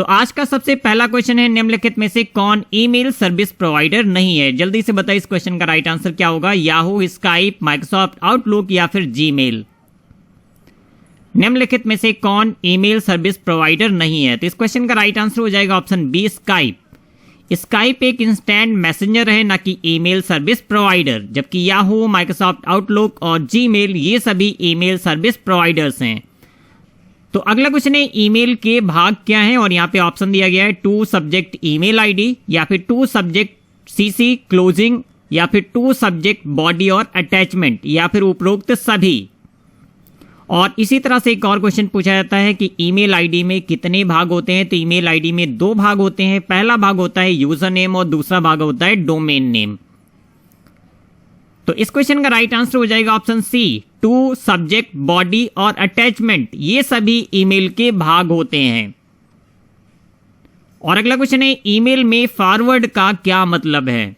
तो आज का सबसे पहला क्वेश्चन है, निम्नलिखित में से कौन ईमेल सर्विस प्रोवाइडर नहीं है? जल्दी से बताइए इस क्वेश्चन का राइट आंसर क्या होगा। याहू, स्काइप, माइक्रोसॉफ्ट आउटलुक या फिर जीमेल। निम्नलिखित में से कौन ईमेल सर्विस प्रोवाइडर नहीं है? तो इस क्वेश्चन का राइट आंसर हो जाएगा ऑप्शन बी, स्काइप। स्काइप एक इंस्टेंट मैसेंजर है, ना कि ईमेल सर्विस प्रोवाइडर, जबकि याहू, माइक्रोसॉफ्ट आउटलुक और जीमेल ये सभी ईमेल सर्विस प्रोवाइडर्स हैं। तो अगला क्वेश्चन है, ईमेल के भाग क्या हैं? और यहाँ पे ऑप्शन दिया गया है टू सब्जेक्ट ईमेल आईडी, या फिर टू सब्जेक्ट सीसी क्लोजिंग, या फिर टू सब्जेक्ट बॉडी और अटैचमेंट, या फिर उपरोक्त सभी। और इसी तरह से एक और क्वेश्चन पूछा जाता है कि ईमेल आईडी में कितने भाग होते हैं? तो ईमेल आईडी में दो भाग होते हैं। पहला भाग होता है यूजर नेम और दूसरा भाग होता है डोमेन नेम। तो इस क्वेश्चन का राइट आंसर हो जाएगा option C, to subject body और अटैचमेंट ये सभी ईमेल के भाग होते हैं। और अगला क्वेश्चन है, ईमेल में फॉरवर्ड का क्या मतलब है?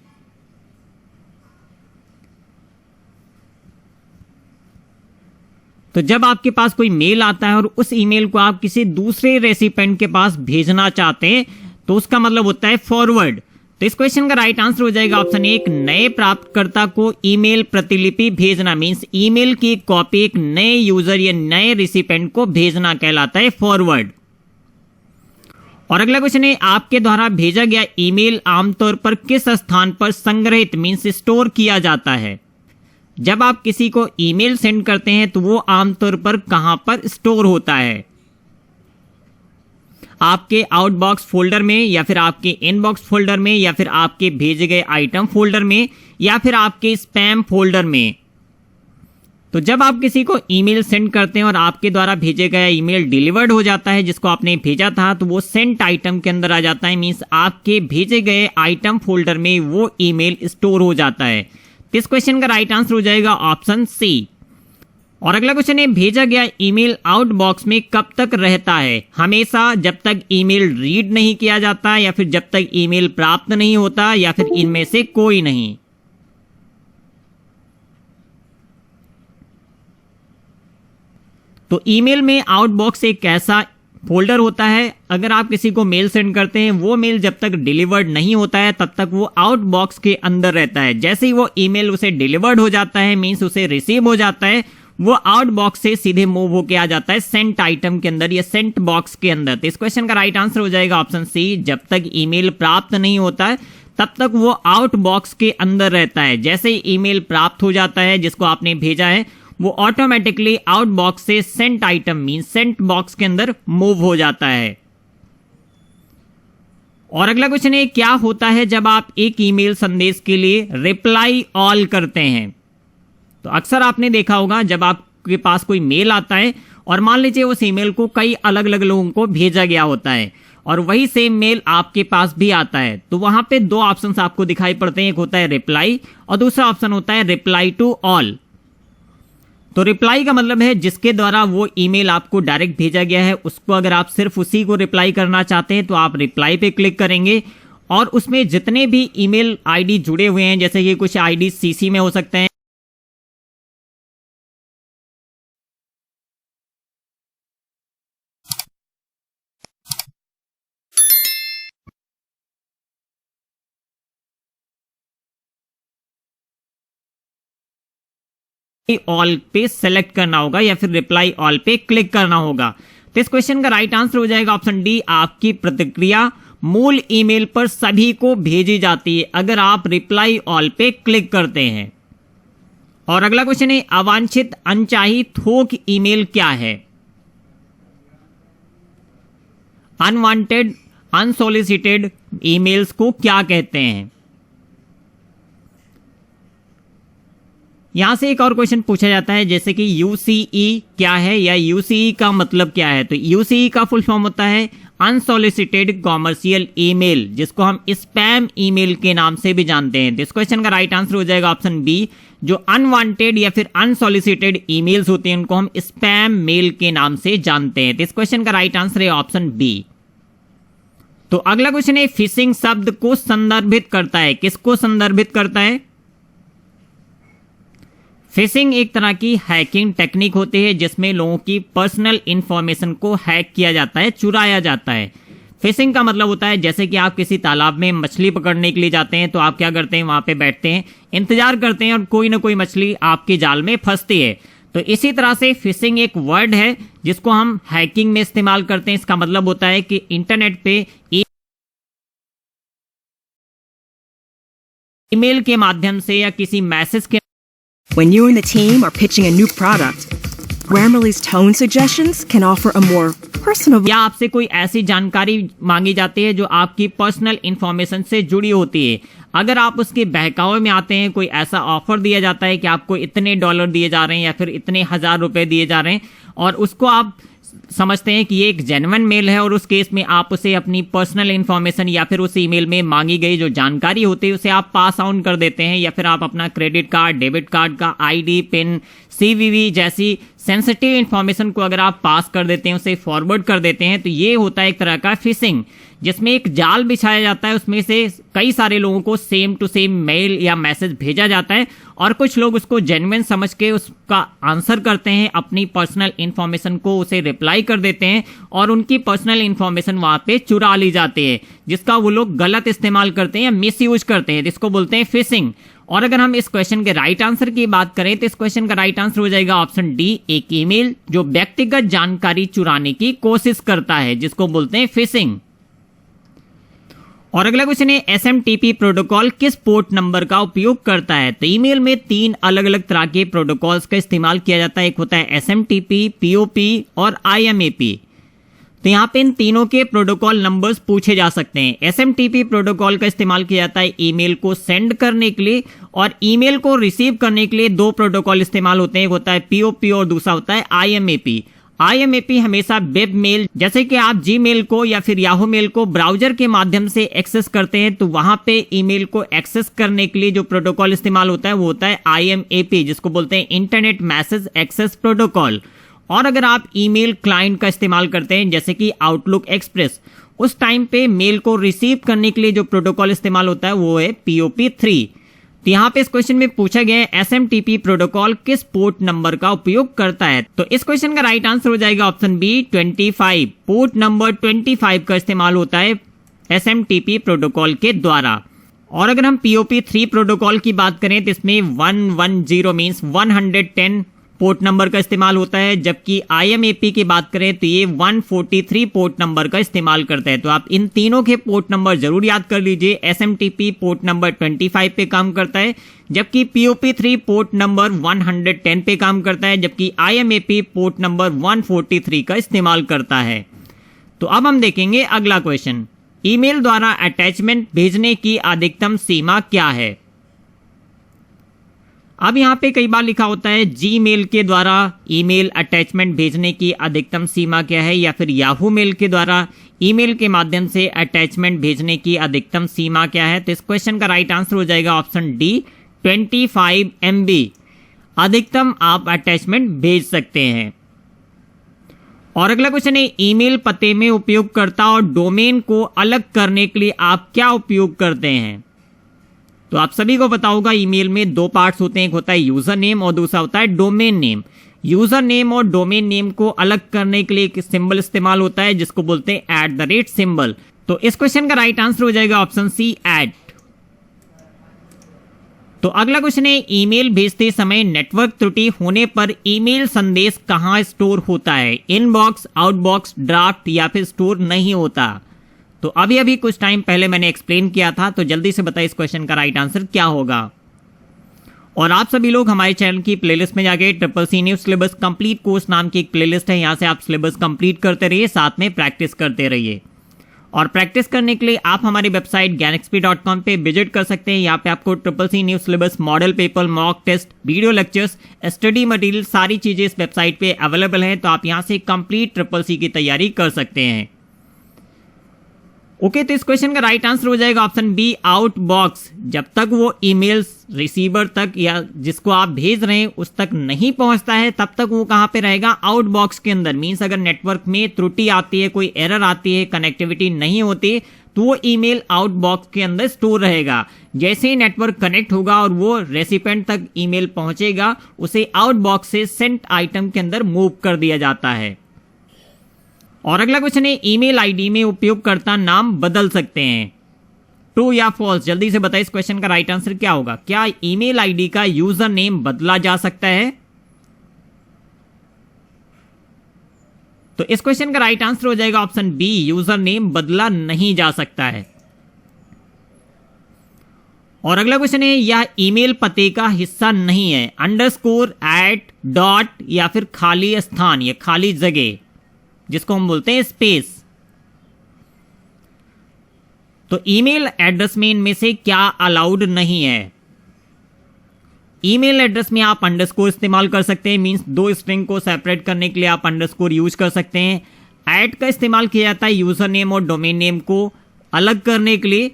तो जब आपके पास कोई मेल आता है और उस ईमेल को आप किसी दूसरे रेसिपेंट के पास भेजना चाहते हैं तो उसका मतलब होता है फॉरवर्ड। तो इस क्वेश्चन का राइट आंसर हो जाएगा ऑप्शन एक, नए प्राप्तकर्ता को ईमेल प्रतिलिपि भेजना, मींस ईमेल की कॉपी एक नए यूजर या नए रिसिपेंट को भेजना कहलाता है फॉरवर्ड। और अगला क्वेश्चन है, आपके द्वारा भेजा गया ईमेल आमतौर पर किस स्थान पर संग्रहित मींस स्टोर किया जाता है? जब आप किसी को ईमेल सेंड करते हैं तो वो आमतौर पर कहां पर स्टोर होता है? आपके आउटबॉक्स फोल्डर में, या फिर आपके इनबॉक्स फोल्डर में, या फिर आपके भेजे गए आइटम फोल्डर में, या फिर आपके स्पैम फोल्डर में। तो जब आप किसी को ईमेल सेंड करते हैं और आपके द्वारा भेजे गया ईमेल डिलीवर्ड हो जाता है जिसको आपने भेजा था, तो वो सेंट आइटम के अंदर आ जाता है, मींस आपके भेजे गए आइटम फोल्डर में वो ईमेल स्टोर हो जाता है। इस क्वेश्चन का राइट आंसर हो जाएगा ऑप्शन सी। और अगला क्वेश्चन है, भेजा गया ईमेल आउटबॉक्स में कब तक रहता है? हमेशा, जब तक ईमेल रीड नहीं किया जाता, या फिर जब तक ईमेल प्राप्त नहीं होता, या फिर इनमें से कोई नहीं। तो ईमेल में आउटबॉक्स एक ऐसा फोल्डर होता है, अगर आप किसी को मेल सेंड करते हैं वो मेल जब तक डिलीवर्ड नहीं होता है तब तक वो आउटबॉक्स के अंदर रहता है। जैसे ही वो ईमेल उसे डिलीवर्ड हो जाता है, मींस उसे रिसीव हो जाता है, वो आउटबॉक्स से सीधे मूव होके आ जाता है सेंट आइटम के अंदर या सेंट बॉक्स के अंदर। तो इस क्वेश्चन का राइट आंसर हो जाएगा ऑप्शन सी, जब तक ईमेल प्राप्त नहीं होता है तब तक वो आउटबॉक्स के अंदर रहता है। जैसे ही ईमेल प्राप्त हो जाता है जिसको आपने भेजा है, वो ऑटोमेटिकली आउटबॉक्स से sent item mean sent box के अंदर मूव हो जाता है। और अगला क्वेश्चन है, क्या होता है जब आप एक ईमेल संदेश के लिए रिप्लाई ऑल करते हैं? तो अक्सर आपने देखा होगा जब आपके पास कोई मेल आता है और मान लीजिए उस ईमेल को कई अलग अलग लोगों को भेजा गया होता है और वही सेम मेल आपके पास भी आता है, तो वहां पे दो ऑप्शंस आपको दिखाई पड़ते हैं, एक होता है रिप्लाई और दूसरा ऑप्शन होता है रिप्लाई टू ऑल। तो रिप्लाई का मतलब है जिसके द्वारा वो ईमेल आपको डायरेक्ट भेजा गया है उसको अगर आप सिर्फ उसी को रिप्लाई करना चाहते हैं तो आप रिप्लाई पे क्लिक करेंगे और उसमें जितने भी ईमेल आईडी जुड़े हुए हैं, जैसे कि कुछ आईडी सीसी में हो सकते हैं, ऑल पे सेलेक्ट करना होगा या फिर रिप्लाई ऑल पे क्लिक करना होगा। तो इस क्वेश्चन का राइट आंसर हो जाएगा ऑप्शन डी, आपकी प्रतिक्रिया मूल ईमेल पर सभी को भेजी जाती है अगर आप रिप्लाई ऑल पे क्लिक करते हैं। और अगला क्वेश्चन है, अवांछित अनचाही थोक ईमेल क्या है? अनवांटेड अनसोलिसिटेड ईमेल्स को क्या कहते हैं? यहां से एक और क्वेश्चन पूछा जाता है जैसे कि यूसीई क्या है या यूसीई का मतलब क्या है? तो यूसीई का फुल फॉर्म होता है अनसोलिसिटेड कॉमर्शियल ईमेल, जिसको हम स्पैम ईमेल के नाम से भी जानते हैं। तो इस क्वेश्चन का राइट आंसर हो जाएगा ऑप्शन बी, जो अनवांटेड या फिर अनसोलिसिटेड ईमेल्स होते हैं उनको हम स्पैम मेल के नाम से जानते हैं। तो इस क्वेश्चन का राइट आंसर है ऑप्शन बी। तो अगला क्वेश्चन है, फिशिंग शब्द को संदर्भित करता है, किसको संदर्भित करता है? फिशिंग एक तरह की हैकिंग टेक्निक होती है जिसमें लोगों की पर्सनल इंफॉर्मेशन को हैक किया जाता है, चुराया जाता है। फिशिंग का मतलब होता है जैसे कि आप किसी तालाब में मछली पकड़ने के लिए जाते हैं तो आप क्या करते हैं, वहां पे बैठते हैं, इंतजार करते हैं और कोई ना कोई मछली आपके जाल में फंसती है। तो इसी तरह से फिशिंग एक वर्ड है जिसको हम हैकिंग में इस्तेमाल करते हैं। इसका मतलब होता है कि इंटरनेट पे ईमेल के माध्यम से या किसी मैसेज के When you and the team are pitching a new product, Grammarly's tone suggestions can offer a more personal. या आपसे कोई ऐसी जानकारी मांगी जाती है जो आपकी पर्सनल इंफॉर्मेशन से जुड़ी होती है। अगर आप उसके बहकावे में आते हैं, कोई ऐसा ऑफर दिया जाता है कि आपको इतने डॉलर दिए जा रहे हैं या फिर इतने हजार रुपए दिए जा रहे हैं और उसको आप समझते हैं कि ये एक जेन्युइन मेल है और उस केस में आप उसे अपनी पर्सनल इंफॉर्मेशन या फिर उस ईमेल में मांगी गई जो जानकारी होती है उसे आप पास ऑन कर देते हैं, या फिर आप अपना क्रेडिट कार्ड, डेबिट कार्ड का आईडी, पिन, सीवीवी जैसी सेंसिटिव इंफॉर्मेशन को अगर आप पास कर देते हैं, उसे फॉरवर्ड कर देते हैं, तो ये होता है एक तरह का फिशिंग, जिसमें एक जाल बिछाया जाता है। उसमें से कई सारे लोगों को सेम टू सेम मेल या मैसेज भेजा जाता है और कुछ लोग उसको जेन्युइन समझ के उसका आंसर करते हैं, अपनी पर्सनल इंफॉर्मेशन को उसे रिप्लाई कर देते हैं और उनकी पर्सनल इंफॉर्मेशन वहां पे चुरा ली जाती है, जिसका वो लोग गलत इस्तेमाल करते हैं या मिस यूज करते हैं, जिसको बोलते हैं फिशिंग। और अगर हम इस क्वेश्चन के राइट आंसर की बात करें तो इस क्वेश्चन का राइट आंसर हो जाएगा ऑप्शन डी, एक ईमेल जो व्यक्तिगत जानकारी चुराने की कोशिश करता है, जिसको बोलते हैं फिशिंग। और अगला क्वेश्चन है एसएमटीपी प्रोटोकॉल किस पोर्ट नंबर का उपयोग करता है। तो ईमेल में 3 अलग अलग तरह के प्रोटोकॉल्स का इस्तेमाल किया जाता है। एक होता है एसएमटीपी, पीओपी और आईएमएपी। तो यहाँ पे इन तीनों के प्रोटोकॉल नंबर्स पूछे जा सकते हैं। एसएमटीपी प्रोटोकॉल का इस्तेमाल किया जाता है ईमेल को सेंड करने के लिए, और ईमेल को रिसीव करने के लिए 2 प्रोटोकॉल इस्तेमाल होते हैं, एक होता है पीओपी और दूसरा होता है आईएमएपी। आईएमएपी हमेशा वेब मेल, जैसे कि आप जीमेल को या फिर याहू मेल को ब्राउजर के माध्यम से एक्सेस करते हैं, तो वहां पे ईमेल को एक्सेस करने के लिए जो प्रोटोकॉल इस्तेमाल होता है वो होता है आईएमएपी, जिसको बोलते हैं इंटरनेट मैसेज एक्सेस प्रोटोकॉल। और अगर आप ईमेल क्लाइंट का इस्तेमाल करते हैं जैसे कि आउटलुक एक्सप्रेस, उस टाइम पे मेल को रिसीव करने के लिए जो प्रोटोकॉल इस्तेमाल होता है वो है POP3। तो यहाँ पे इस क्वेश्चन में पूछा गया है एसएमटीपी प्रोटोकॉल किस पोर्ट नंबर का उपयोग करता है। तो इस क्वेश्चन का राइट आंसर हो जाएगा ऑप्शन बी 25। पोर्ट नंबर 25 का इस्तेमाल होता है एसएमटीपी प्रोटोकॉल के द्वारा। और अगर हम POP3 प्रोटोकॉल की बात करें तो इसमें 110 मीन्स 110 पोर्ट नंबर का इस्तेमाल होता है, जबकि आईएमएपी की बात करें तो ये 143 पोर्ट नंबर का इस्तेमाल करता है। तो आप इन तीनों के पोर्ट नंबर जरूर याद कर लीजिए। एसएमटीपी पोर्ट नंबर 25 पे काम करता है, जबकि POP3 पोर्ट नंबर 110 पे काम करता है, जबकि आईएमएपी पोर्ट नंबर 143 का इस्तेमाल करता है। तो अब हम देखेंगे अगला क्वेश्चन, ईमेल द्वारा अटैचमेंट भेजने की अधिकतम सीमा क्या है। अब यहाँ पे कई बार लिखा होता है जीमेल के द्वारा ईमेल अटैचमेंट भेजने की अधिकतम सीमा क्या है, या फिर याहू मेल के द्वारा ईमेल के माध्यम से अटैचमेंट भेजने की अधिकतम सीमा क्या है। तो इस क्वेश्चन का राइट आंसर हो जाएगा ऑप्शन डी 25 MB अधिकतम आप अटैचमेंट भेज सकते हैं। और अगला क्वेश्चन है ईमेल पते में उपयोगकर्ता और डोमेन को अलग करने के लिए आप क्या उपयोग करते हैं। तो आप सभी को पता होगा ईमेल में 2 पार्ट्स होते हैं, एक होता है यूजर नेम और दूसरा होता है डोमेन नेम। यूजर नेम और डोमेन नेम को अलग करने के लिए एक सिंबल इस्तेमाल होता है जिसको बोलते हैं @ सिंबल। तो इस क्वेश्चन का राइट आंसर हो जाएगा ऑप्शन सी @। तो अगला क्वेश्चन है ईमेल भेजते समय नेटवर्क त्रुटि होने पर ईमेल संदेश कहां स्टोर होता है, इनबॉक्स, आउटबॉक्स, ड्राफ्ट या फिर स्टोर नहीं होता। तो अभी कुछ टाइम पहले मैंने एक्सप्लेन किया था, तो जल्दी से बताइए इस क्वेश्चन का राइट आंसर क्या होगा। और आप सभी लोग हमारे चैनल की प्लेलिस्ट में जाके CCC news syllabus complete course नाम की एक प्लेलिस्ट है, यहां से आप सिलेबस कंप्लीट करते रहिए, साथ में प्रैक्टिस करते रहिए। और प्रैक्टिस करने के लिए आप हमारी वेबसाइट GyanXP.com पे विजिट कर सकते हैं। यहाँ पे आपको CCC news syllabus, model paper, mock test, video lectures, study material सारी चीजें इस वेबसाइट पे अवेलेबल है, तो आप यहाँ से कंप्लीट CCC की तैयारी कर सकते हैं। ओके, तो इस क्वेश्चन का राइट आंसर हो जाएगा ऑप्शन बी आउटबॉक्स। जब तक वो ईमेल रिसीवर तक या जिसको आप भेज रहे हैं उस तक नहीं पहुंचता है, तब तक वो कहां पे रहेगा, आउटबॉक्स के अंदर। मींस अगर नेटवर्क में त्रुटि आती है, कोई एरर आती है, कनेक्टिविटी नहीं होती, तो वो ईमेल आउटबॉक्स के अंदर स्टोर रहेगा। जैसे ही नेटवर्क कनेक्ट होगा और वो रेसिपेंट तक ईमेल पहुंचेगा, उसे आउटबॉक्स से सेंट आइटम के अंदर मूव कर दिया जाता है। और अगला क्वेश्चन है ईमेल आईडी में उपयोगकर्ता नाम बदल सकते हैं, ट्रू या फॉल्स? जल्दी से बताइए इस क्वेश्चन का राइट आंसर क्या होगा। क्या ईमेल आईडी का यूजर नेम बदला जा सकता है? तो इस क्वेश्चन का राइट आंसर हो जाएगा ऑप्शन बी, यूजर नेम बदला नहीं जा सकता है। और अगला क्वेश्चन है यह ईमेल पते का हिस्सा नहीं है, अंडरस्कोर, एट, डॉट या फिर खाली स्थान या खाली जगह जिसको हम बोलते हैं स्पेस। तो ईमेल एड्रेस में इनमें से क्या अलाउड नहीं है? ईमेल एड्रेस में आप अंडरस्कोर इस्तेमाल कर सकते हैं, मींस दो स्ट्रिंग को सेपरेट करने के लिए आप अंडरस्कोर यूज कर सकते हैं। ऐट का इस्तेमाल किया जाता है यूजर नेम और डोमेन नेम को अलग करने के लिए।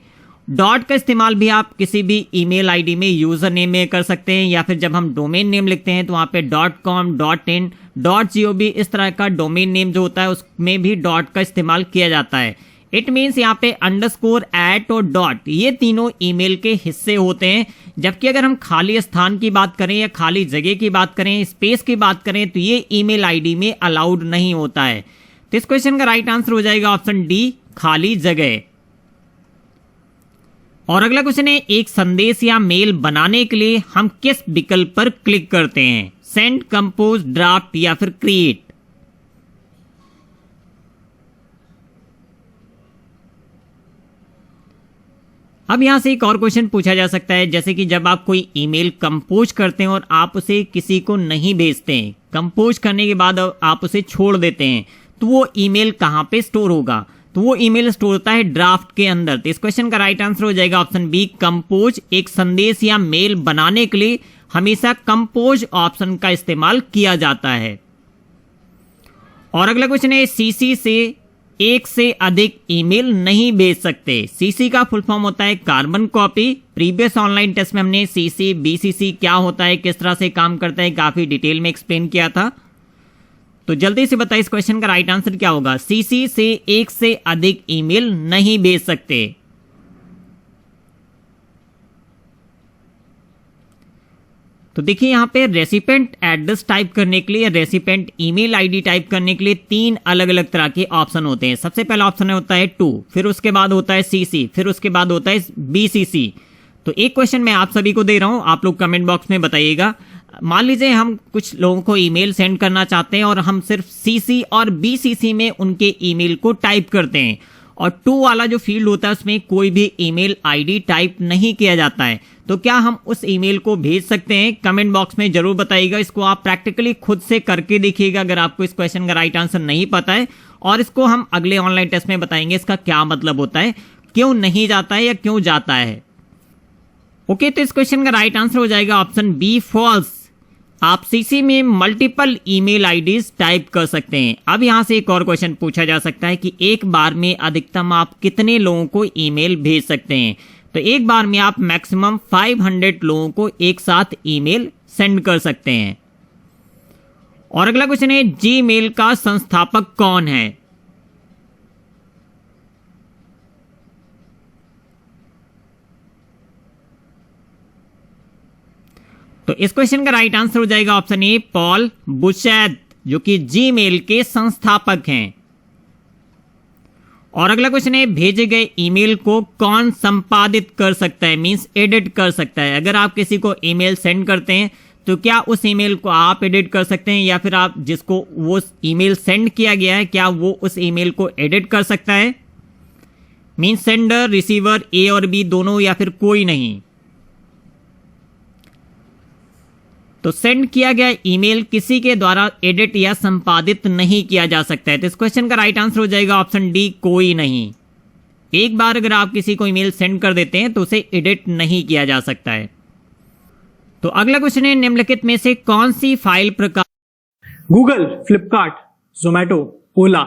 डॉट का इस्तेमाल भी आप किसी भी ईमेल आईडी में यूजर नेम में कर सकते हैं, या फिर जब हम डोमेन नेम लिखते हैं तो वहां पे .com, .in, .gov इस तरह का डोमेन नेम जो होता है उसमें भी डॉट का इस्तेमाल किया जाता है। इट मीन्स यहाँ पे अंडरस्कोर, एट और डॉट ये तीनों ईमेल के हिस्से होते हैं। जबकि अगर हम खाली स्थान की बात करें या खाली जगह की बात करें, स्पेस की बात करें, तो ये ईमेल आईडी में अलाउड नहीं होता है। तो इस क्वेश्चन का राइट आंसर हो जाएगा ऑप्शन डी, खाली जगह। और अगला क्वेश्चन है एक संदेश या मेल बनाने के लिए हम किस विकल्प पर क्लिक करते हैं, सेंड, कंपोज, ड्राफ्ट या फिर क्रिएट? अब यहां से एक और क्वेश्चन पूछा जा सकता है, जैसे कि जब आप कोई ईमेल कंपोज करते हैं और आप उसे किसी को नहीं भेजते हैं, कंपोज करने के बाद आप उसे छोड़ देते हैं, तो वो ईमेल कहां पे स्टोर होगा? तो वो ईमेल स्टोर होता है ड्राफ्ट के अंदर। तो इस क्वेश्चन का राइट आंसर हो जाएगा ऑप्शन बी, कंपोज। एक संदेश या मेल बनाने के लिए हमेशा कंपोज ऑप्शन का इस्तेमाल किया जाता है। और अगला क्वेश्चन है सीसी से एक से अधिक ईमेल नहीं भेज सकते। सीसी का फुल फॉर्म होता है carbon copy. Previous online test में हमने सीसी, बीसीसी क्या होता है, किस तरह से काम करता है, काफी डिटेल में एक्सप्लेन किया था। तो जल्दी से बताइए इस क्वेश्चन का राइट आंसर क्या होगा। सीसी से एक से अधिक ईमेल नहीं भेज सकते। तो देखिए यहां पे रेसिपेंट एड्रेस टाइप करने के लिए, रेसिपेंट ईमेल आईडी टाइप करने के लिए तीन अलग अलग तरह के ऑप्शन होते हैं। सबसे पहला ऑप्शन होता है टू, फिर उसके बाद होता है सीसी, फिर उसके बाद होता है बीसीसी। तो एक क्वेश्चन मैं आप सभी को दे रहा हूं, आप लोग कमेंट बॉक्स में बताइएगा। मान लीजिए हम कुछ लोगों को ईमेल सेंड करना चाहते हैं और हम सिर्फ सीसी और बीसीसी में उनके ईमेल को टाइप करते हैं, और टू वाला जो फील्ड होता है उसमें कोई भी ईमेल आईडी टाइप नहीं किया जाता है। तो क्या हम उस ईमेल को भेज सकते हैं? कमेंट बॉक्स में जरूर बताइएगा। इसको आप प्रैक्टिकली खुद से करके देखिएगा अगर आपको इस क्वेश्चन का राइट आंसर नहीं पता है, और इसको हम अगले ऑनलाइन टेस्ट में बताएंगे इसका क्या मतलब होता है, क्यों नहीं जाता है या क्यों जाता है। ओके, तो इस क्वेश्चन का राइट आंसर हो जाएगा ऑप्शन बी, फॉल्स। आप सीसी में मल्टीपल ईमेल आईडीज टाइप कर सकते हैं। अब यहां से एक और क्वेश्चन पूछा जा सकता है कि एक बार में अधिकतम आप कितने लोगों को ईमेल भेज सकते हैं? तो एक बार में आप मैक्सिमम 500 लोगों को एक साथ ईमेल सेंड कर सकते हैं। और अगला क्वेश्चन है जीमेल का संस्थापक कौन है? तो इस क्वेश्चन का राइट आंसर हो जाएगा ऑप्शन ए, पॉल बुशैथ, जो कि जीमेल के संस्थापक हैं। और अगला क्वेश्चन है भेजे गए ईमेल को कौन संपादित कर सकता है, मींस एडिट कर सकता है। अगर आप किसी को ईमेल सेंड करते हैं तो क्या उस ईमेल को आप एडिट कर सकते हैं, या फिर आप जिसको वो ईमेल सेंड किया गया है क्या वो उस ईमेल को एडिट कर सकता है? मींस सेंडर, रिसीवर, ए और बी दोनों, या फिर कोई नहीं। तो सेंड किया गया ईमेल किसी के द्वारा एडिट या संपादित नहीं किया जा सकता है। तो इस क्वेश्चन का राइट आंसर हो जाएगा ऑप्शन डी, कोई नहीं। एक बार अगर आप किसी को ईमेल सेंड कर देते हैं तो उसे एडिट नहीं किया जा सकता है। तो अगला क्वेश्चन है निम्नलिखित में से कौन सी फाइल प्रकार Google, Flipkart, Zomato, Ola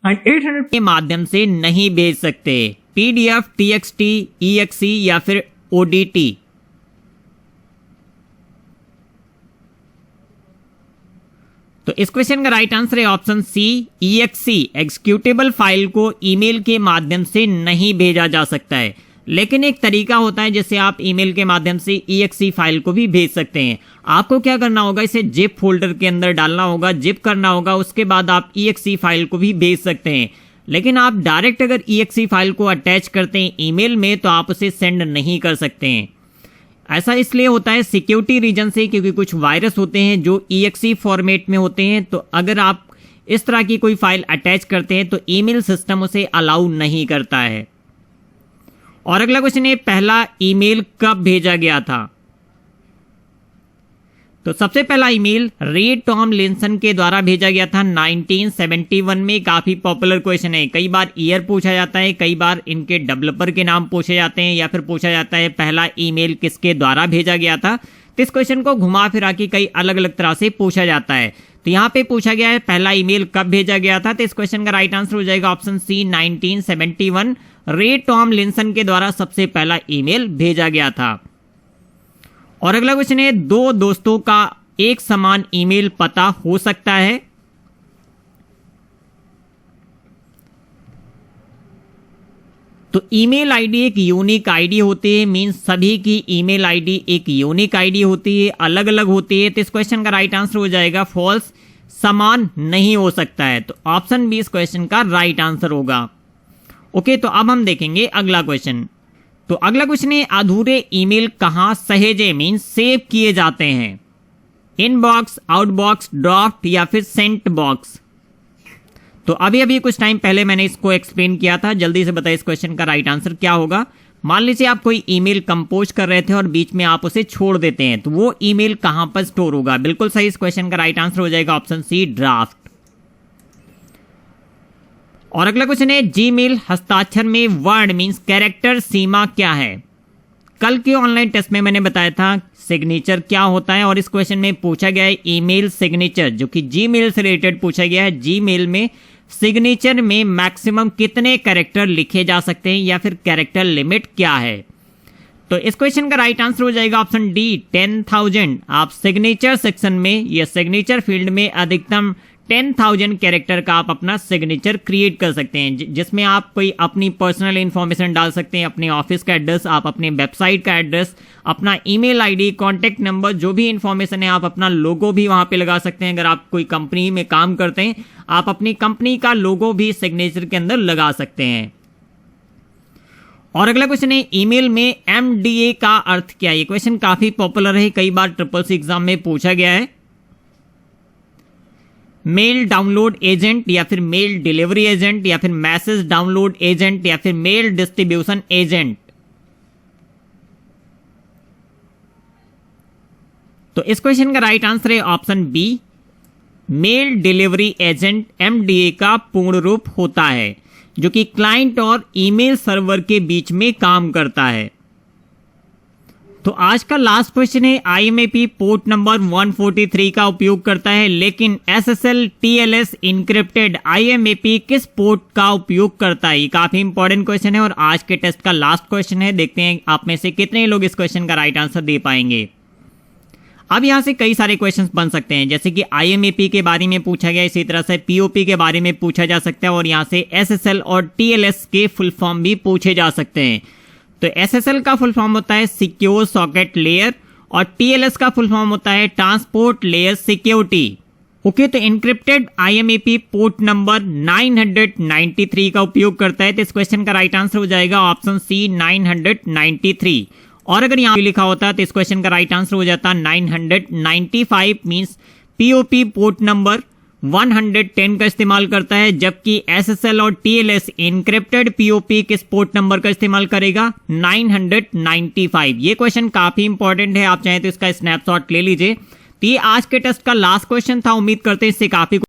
and 800 के माध्यम से नहीं भेज सकते? पीडीएफ, टीएक्सटी, ईएक्सी या फिर ओडीटी? तो इस क्वेश्चन का राइट आंसर है option C, EXE. Executable file को ईमेल के माध्यम से नहीं भेजा जा सकता है। लेकिन एक तरीका होता है जिससे आप ईमेल के माध्यम से exe फाइल को भी भेज सकते हैं। आपको क्या करना होगा, इसे जिप फोल्डर के अंदर डालना होगा, जिप करना होगा, उसके बाद आप exe फाइल को भी भेज सकते हैं। लेकिन आप डायरेक्ट अगर exe फाइल को अटैच करते हैं ईमेल में तो आप उसे सेंड नहीं कर सकते हैं। ऐसा इसलिए होता है सिक्योरिटी रीजन से, क्योंकि कुछ वायरस होते हैं जो exe फॉर्मेट में होते हैं। तो अगर आप इस तरह की कोई फाइल अटैच करते हैं तो ईमेल सिस्टम उसे अलाउ नहीं करता है। और अगला क्वेश्चन है, पहला ईमेल कब भेजा गया था? तो सबसे पहला ईमेल रे टॉमलिंसन के द्वारा भेजा गया था 1971 में। काफी पॉपुलर क्वेश्चन है, कई बार ईयर पूछा जाता है, कई बार इनके डेवलपर के नाम पूछे जाते हैं, या फिर पूछा जाता है पहला ईमेल किसके द्वारा भेजा गया था। तो इस क्वेश्चन को घुमा फिरा के कई अलग अलग तरह से पूछा जाता है। तो यहाँ पे पूछा गया है पहला ईमेल कब भेजा गया था, तो इस क्वेश्चन का राइट आंसर हो जाएगा ऑप्शन सी 1971। रे टॉमलिंसन के द्वारा सबसे पहला ईमेल भेजा गया था। और अगला क्वेश्चन है, दो दोस्तों का एक समान ईमेल पता हो सकता है? तो ईमेल आईडी एक यूनिक आईडी होती है, मींस सभी की ईमेल आईडी एक यूनिक आईडी होती है, अलग अलग होती है। तो इस क्वेश्चन का राइट आंसर हो जाएगा फॉल्स, समान नहीं हो सकता है। तो ऑप्शन बी इस क्वेश्चन का राइट आंसर होगा। ओके, तो अब हम देखेंगे अगला क्वेश्चन। तो अगला क्वेश्चन है, अधूरे ईमेल कहां सहेजे मींस सेव किए जाते हैं? इनबॉक्स, आउटबॉक्स, ड्राफ्ट या फिर सेंट बॉक्स? तो अभी कुछ टाइम पहले मैंने इसको एक्सप्लेन किया था, जल्दी से बताइए इस क्वेश्चन का राइट आंसर क्या होगा। मान लीजिए आप कोई ईमेल कंपोज कर रहे थे और बीच में आप उसे छोड़ देते हैं, तो वो ईमेल कहां पर स्टोर होगा? बिल्कुल सही, इस क्वेश्चन का राइट आंसर हो जाएगा ऑप्शन सी ड्राफ्ट। और अगला क्वेश्चन है, जीमेल हस्ताक्षर में वर्ड मींस कैरेक्टर सीमा क्या है? कल के ऑनलाइन टेस्ट में मैंने बताया था सिग्नेचर क्या होता है, और इस क्वेश्चन में पूछा गया है ईमेल सिग्नेचर, जो कि जीमेल से रिलेटेड पूछा गया है। जीमेल में सिग्नेचर में मैक्सिमम कितने कैरेक्टर लिखे जा सकते हैं, या फिर कैरेक्टर लिमिट क्या है? तो इस क्वेश्चन का राइट आंसर हो जाएगा ऑप्शन डी 10,000। आप सिग्नेचर सेक्शन में या सिग्नेचर फील्ड में अधिकतम 10,000 कैरेक्टर का आप अपना सिग्नेचर क्रिएट कर सकते हैं, जिसमें आप कोई अपनी पर्सनल इंफॉर्मेशन डाल सकते हैं, अपने ऑफिस का एड्रेस, आप अपने वेबसाइट का एड्रेस, अपना ईमेल आईडी, कॉन्टैक्ट नंबर, जो भी इंफॉर्मेशन है, आप अपना लोगो भी वहां पे लगा सकते हैं। अगर आप कोई कंपनी में काम करते हैं, आप अपनी कंपनी का लोगो भी सिग्नेचर के अंदर लगा सकते हैं। और अगला क्वेश्चन है, ईमेल में MDA का अर्थ क्या है? ये क्वेश्चन काफी पॉपुलर है, कई बार SSC एग्जाम में पूछा गया है। मेल डाउनलोड एजेंट, या फिर मेल डिलीवरी एजेंट, या फिर मैसेज डाउनलोड एजेंट, या फिर मेल डिस्ट्रीब्यूशन एजेंट? तो इस क्वेश्चन का राइट आंसर है option B mail delivery agent. MDA का पूर्ण रूप होता है, जो कि क्लाइंट और ईमेल सर्वर के बीच में काम करता है। तो आज का लास्ट क्वेश्चन है, IMAP पोर्ट नंबर 143 का उपयोग करता है, लेकिन SSL TLS इंक्रिप्टेड IMAP किस पोर्ट का उपयोग करता है? ये काफी इंपॉर्टेंट क्वेश्चन है और आज के टेस्ट का लास्ट क्वेश्चन है। देखते हैं आप में से कितने लोग इस क्वेश्चन का राइट आंसर दे पाएंगे। अब यहां से कई सारे क्वेश्चंस बन सकते हैं, जैसे कि IMAP के बारे में पूछा गया, इसी तरह से POP के बारे में पूछा जा सकता है, और यहां से SSL और TLS के फुल फॉर्म भी पूछे जा सकते हैं। तो SSL का फुल फॉर्म होता है सिक्योर सॉकेट लेयर, और TLS का फुल फॉर्म होता है ट्रांसपोर्ट लेयर सिक्योरिटी। ओके, तो इंक्रिप्टेड IMAP पोर्ट नंबर 993 का उपयोग करता है। तो इस क्वेश्चन का राइट आंसर हो जाएगा ऑप्शन सी 993। और अगर यहाँ लिखा होता तो इस क्वेश्चन का राइट आंसर हो जाता 995, मींस POP पोर्ट नंबर 110 का इस्तेमाल करता है, जबकि SSL और TLS इंक्रिप्टेड POP किस पोर्ट नंबर का इस्तेमाल करेगा? 995। ये क्वेश्चन काफी इंपॉर्टेंट है, आप चाहें तो इसका स्नैपशॉट ले लीजिए। तो ये आज के टेस्ट का लास्ट क्वेश्चन था। उम्मीद करते हैं इससे काफी